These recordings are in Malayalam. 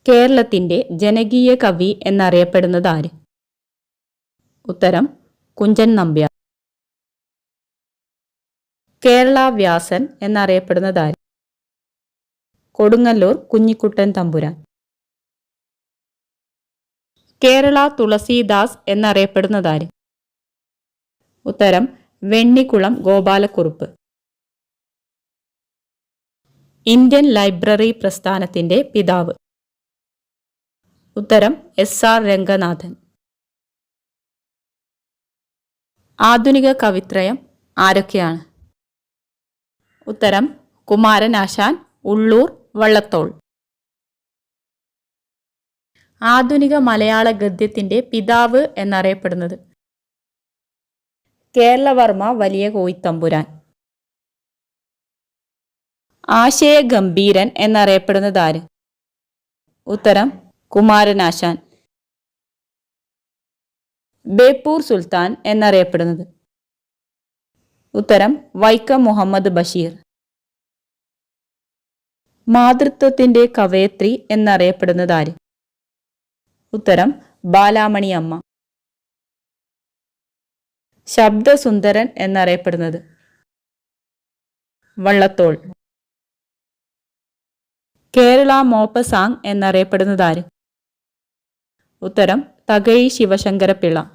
കേരളത്തിന്റെ ജനകീയ കവി എന്നറിയപ്പെടുന്നത് ആര്? ഉത്തരം കുഞ്ചൻ നമ്പ്യാർ. കേരള വ്യാസൻ എന്നറിയപ്പെടുന്നത് ആര്? കൊടുങ്ങല്ലൂർ കുഞ്ഞിക്കുട്ടൻ തമ്പുരാൻ. കേരള തുളസീദാസ് എന്നറിയപ്പെടുന്നത് ആര്? ഉത്തരം വെണ്ണിക്കുളം ഗോപാലക്കുറുപ്പ്. ഇന്ത്യൻ ലൈബ്രറി പ്രസ്ഥാനത്തിന്റെ പിതാവ്? ഉത്തരം SR രംഗനാഥൻ. ആധുനിക കവിത്രയം ആരൊക്കെയാണ്? ഉത്തരം കുമാരനാശാൻ, ഉള്ളൂർ, വള്ളത്തോൾ. ആധുനിക മലയാള ഗദ്യത്തിന്റെ പിതാവ് എന്നറിയപ്പെടുന്നത്? കേരളവർമ്മ വലിയ കോയിത്തമ്പുരാൻ. ആശയഗംഭീരൻ എന്നറിയപ്പെടുന്നത് ആര്? ഉത്തരം കുമാരനാശാൻ. ബേപ്പൂർ സുൽത്താൻ എന്നറിയപ്പെടുന്നത്? ഉത്തരം വൈക്കം മുഹമ്മദ് ബഷീർ. മാതൃത്വത്തിന്റെ കവയത്രി എന്നറിയപ്പെടുന്നത് ആര്? ഉത്തരം ബാലാമണി അമ്മ. ശബ്ദസുന്ദരൻ എന്നറിയപ്പെടുന്നത്? വള്ളത്തോൾ. കേരള മോപ്പസാങ് എന്നറിയപ്പെടുന്നത് ആര്? ഉത്തരം തകഴി ശിവശങ്കരപ്പിള്ള.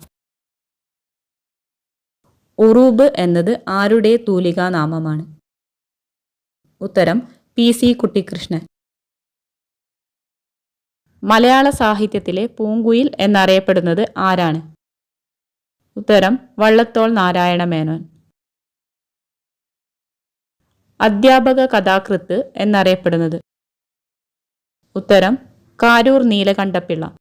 ഉറൂബ് എന്നത് ആരുടെ തൂലികാനാമമാണ്? ഉത്തരം PC കുട്ടിക്കൃഷ്ണൻ. മലയാള സാഹിത്യത്തിലെ പൂങ്കുയിൽ എന്നറിയപ്പെടുന്നത് ആരാണ്? ഉത്തരം വള്ളത്തോൾ നാരായണ മേനോൻ. അധ്യാപക കഥാകൃത്ത് എന്നറിയപ്പെടുന്നത്? ഉത്തരം കാരൂർ നീലകണ്ഠപിള്ള.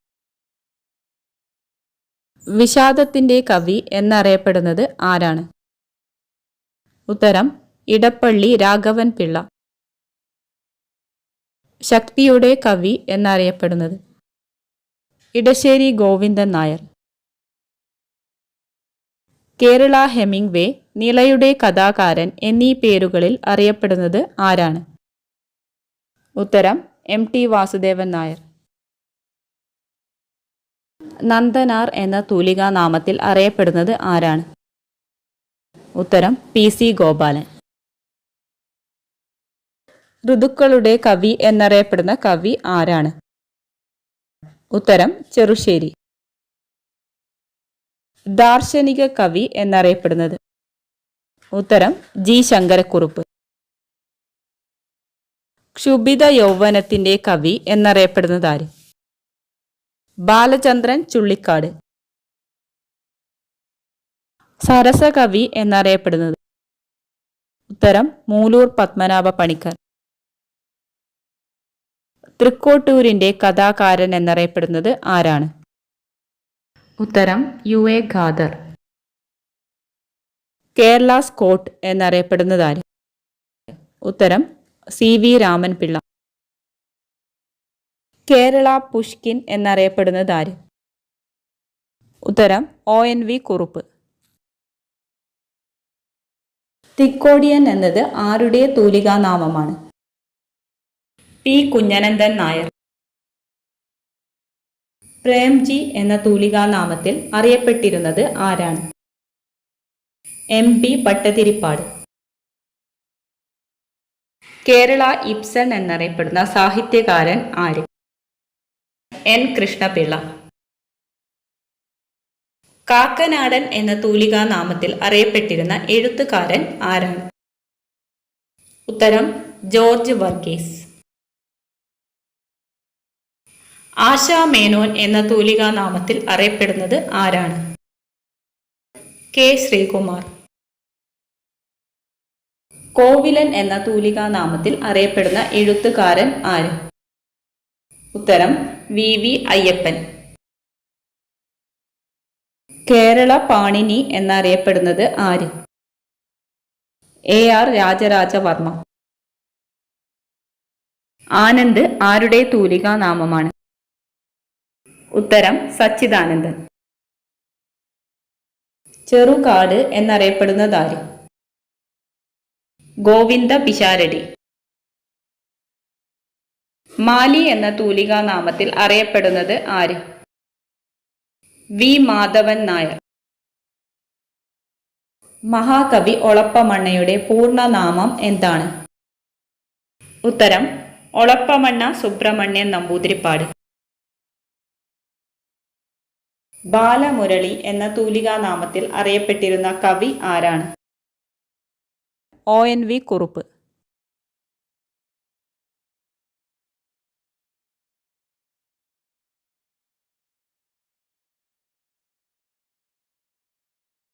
വിഷാദത്തിന്റെ കവി എന്നറിയപ്പെടുന്നത് ആരാണ്? ഉത്തരം ഇടപ്പള്ളി രാഘവൻ പിള്ള. ശക്തിയുടെ കവി എന്നറിയപ്പെടുന്നത്? ഇടശ്ശേരി ഗോവിന്ദൻ നായർ. കേരള ഹെമിംഗ്വേ, നിളയുടെ കഥാകാരൻ എന്നീ പേരുകളിൽ അറിയപ്പെടുന്നത് ആരാണ്? ഉത്തരം MT വാസുദേവൻ നായർ. നന്ദനാർ എന്ന തൂലികാനാമത്തിൽ അറിയപ്പെടുന്നത് ആരാണ്? ഉത്തരം PC ഗോപാലൻ. ഋതുക്കളുടെ കവി എന്നറിയപ്പെടുന്ന കവി ആരാണ്? ഉത്തരം ചെറുശ്ശേരി. ദാർശനിക കവി എന്നറിയപ്പെടുന്നത്? ഉത്തരം G ശങ്കരക്കുറുപ്പ്. ക്ഷുഭിത യൗവനത്തിന്റെ കവി എന്നറിയപ്പെടുന്നത് ആര്? ബാലചന്ദ്രൻ ചുള്ളിക്കാട്. സരസകവി എന്നറിയപ്പെടുന്നത്? ഉത്തരം മൂലൂർ പത്മനാഭ പണിക്കർ. തൃക്കോട്ടൂരിന്റെ കഥാകാരൻ എന്നറിയപ്പെടുന്നത് ആരാണ്? ഉത്തരം UA ഖാദർ. കേരള സ്കോട്ട് എന്നറിയപ്പെടുന്നത് ആര്? ഉത്തരം CV രാമൻപിള്ള. കേരള പുഷ്കിൻ എന്നറിയപ്പെടുന്നത് ആര്? ഉത്തരം ONV കുറുപ്പ്. തിക്കോടിയൻ എന്നത് ആരുടെ തൂലികാനാമമാണ്? P കുഞ്ഞനന്ദൻ നായർ. പ്രേംജി എന്ന തൂലികാനാമത്തിൽ അറിയപ്പെട്ടിരുന്നത് ആരാണ്? MP പട്ടതിരിപ്പാട്. കേരള ഇബ്സൺ എന്നറിയപ്പെടുന്ന സാഹിത്യകാരൻ ആര്? N കൃഷ്ണപിള്ള. കാക്കനാടൻ എന്ന തൂലികാനാമത്തിൽ അറിയപ്പെട്ടിരുന്ന എഴുത്തുകാരൻ ആരാണ്? ഉത്തരം ജോർജ് വർഗീസ്. ആശാ മേനോൻ എന്ന തൂലികാനാമത്തിൽ അറിയപ്പെടുന്നത് ആരാണ്? K ശ്രീകുമാർ. കോവിലൻ എന്ന തൂലികാനാമത്തിൽ അറിയപ്പെടുന്ന എഴുത്തുകാരൻ ആര്? ഉത്തരം VV അയ്യപ്പൻ. കേരള പാണിനി എന്നറിയപ്പെടുന്നത് ആര്? AR രാജരാജവർമ്മ. ആനന്ദ് ആരുടെ തൂലികാനാമമാണ്? ഉത്തരം സച്ചിദാനന്ദൻ. ചെറുകാട് എന്നറിയപ്പെടുന്നത് ആര്? ഗോവിന്ദ പിഷാരടി. മാലി എന്ന തൂലികാനാമത്തിൽ അറിയപ്പെടുന്നത് ആര്? വി മാധവൻ നായർ. മഹാകവി ഒളപ്പമണ്ണയുടെ പൂർണ്ണനാമം എന്താണ്? ഉത്തരം ഒളപ്പമണ്ണ സുബ്രഹ്മണ്യൻ നമ്പൂതിരിപ്പാട്. ബാലമുരളി എന്ന തൂലികാനാമത്തിൽ അറിയപ്പെട്ടിരുന്ന കവി ആരാണ്? ONV കുറുപ്പ്.